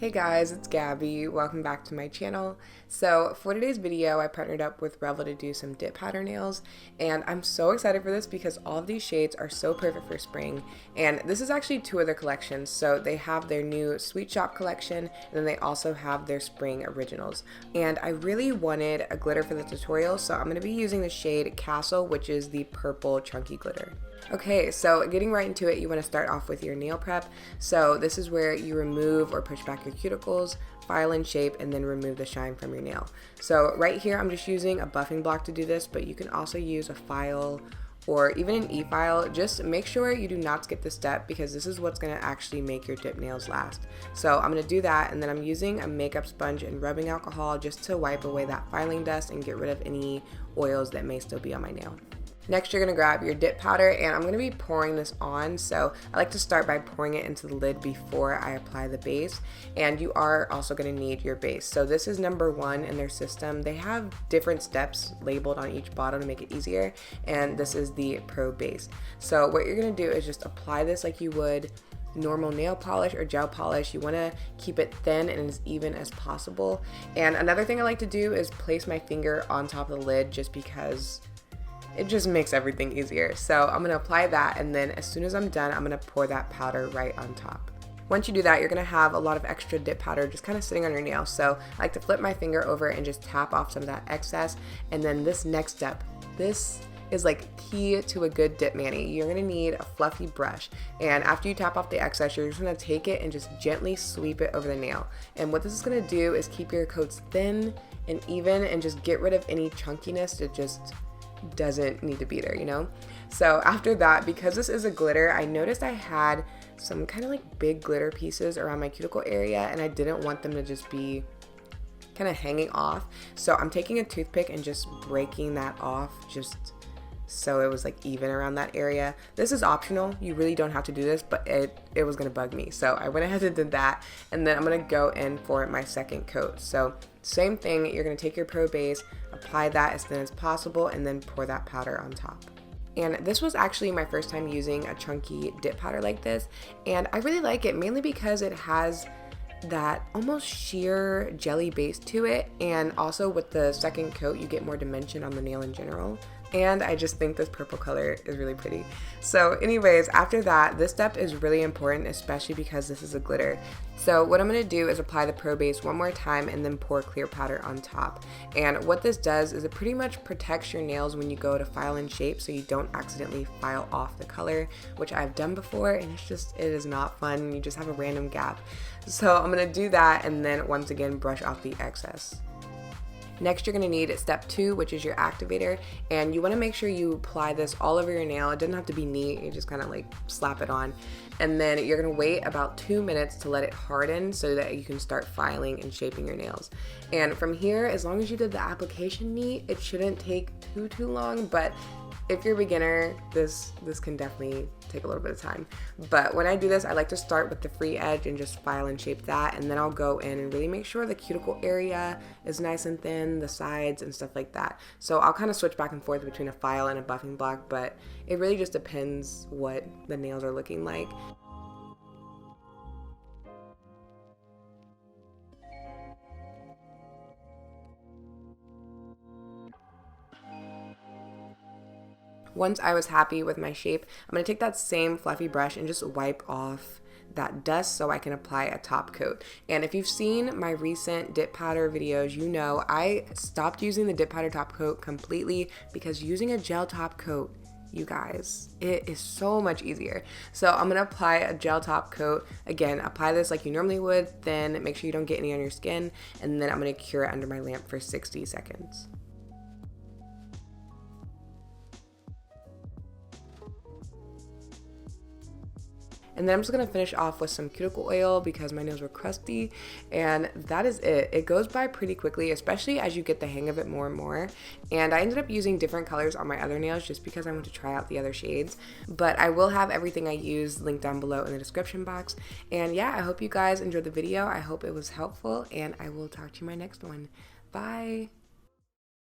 Hey guys, it's Gabby. Welcome back to my channel. So for today's video, I partnered up with Revel to do some dip powder nails, and I'm so excited for this because all of these shades are so perfect for spring. And this is actually two of their collections. So they have their new Sweet Shop collection, and then they also have their spring originals. And I really wanted a glitter for the tutorial, so I'm going to be using the shade Castle, which is the purple chunky glitter. Okay, so getting right into it, you want to start off with your nail prep. So this is where you remove or push back your cuticles, file and shape, and then remove the shine from your nail. So right here, I'm just using a buffing block to do this, but you can also use a file or even an e-file. Just make sure you do not skip this step because this is what's going to actually make your dip nails last. So I'm going to do that, and then I'm using a makeup sponge and rubbing alcohol just to wipe away that filing dust and get rid of any oils that may still be on my nail. Next, you're going to grab your dip powder, and I'm going to be pouring this on. So I like to start by pouring it into the lid before I apply the base, and you are also going to need your base. So this is number 1 in their system. They have different steps labeled on each bottle to make it easier, and this is the Pro Base. So what you're going to do is just apply this like you would normal nail polish or gel polish. You want to keep it thin and as even as possible. And another thing I like to do is place my finger on top of the lid just because it just makes everything easier. So I'm gonna apply that, and then as soon as I'm done, I'm gonna pour that powder right on top. Once you do that, you're gonna have a lot of extra dip powder just kind of sitting on your nail. So I like to flip my finger over and just tap off some of that excess. And then this next step, this is like key to a good dip mani. You're gonna need a fluffy brush, and after you tap off the excess, you're just gonna take it and just gently sweep it over the nail. And what this is gonna do is keep your coats thin and even and just get rid of any chunkiness that just doesn't need to be there, you know? So after that, because this is a glitter, I noticed I had some kind of like big glitter pieces around my cuticle area, and I didn't want them to just be kind of hanging off. So I'm taking a toothpick and just breaking that off just so it was like even around that area. This is optional. You really don't have to do this, but it was gonna bug me. So I went ahead and did that, and then I'm gonna go in for my second coat. So same thing, you're gonna take your Pro Base, apply that as thin as possible, and then pour that powder on top. And this was actually my first time using a chunky dip powder like this, and I really like it mainly because it has that almost sheer jelly base to it, and also with the second coat you get more dimension on the nail in general. And I just think this purple color is really pretty. So anyways, after that, this step is really important, especially because this is a glitter. So what I'm gonna do is apply the Pro Base one more time and then pour clear powder on top. And what this does is it pretty much protects your nails when you go to file and shape, so you don't accidentally file off the color, which I've done before, and it is not fun. You just have a random gap. So I'm gonna do that, and then once again brush off the excess. Next, you're going to need step 2, which is your activator, and you want to make sure you apply this all over your nail. It doesn't have to be neat, you just kind of like slap it on, and then you're going to wait about 2 minutes to let it harden so that you can start filing and shaping your nails. And from here, as long as you did the application neat, it shouldn't take too long, but if you're a beginner, this can definitely take a little bit of time. But when I do this, I like to start with the free edge and just file and shape that, and then I'll go in and really make sure the cuticle area is nice and thin, the sides and stuff like that. So I'll kind of switch back and forth between a file and a buffing block, but it really just depends what the nails are looking like. Once I was happy with my shape, I'm going to take that same fluffy brush and just wipe off that dust so I can apply a top coat. And if you've seen my recent dip powder videos, you know I stopped using the dip powder top coat completely because using a gel top coat, you guys, it is so much easier. So I'm gonna apply a gel top coat. Again, apply this like you normally would, then make sure you don't get any on your skin, and then I'm gonna cure it under my lamp for 60 seconds. And then I'm just going to finish off with some cuticle oil because my nails were crusty, and that is it. It goes by pretty quickly, especially as you get the hang of it more and more. And I ended up using different colors on my other nails just because I want to try out the other shades. But I will have everything I use linked down below in the description box. And yeah, I hope you guys enjoyed the video. I hope it was helpful, and I will talk to you in my next one. Bye!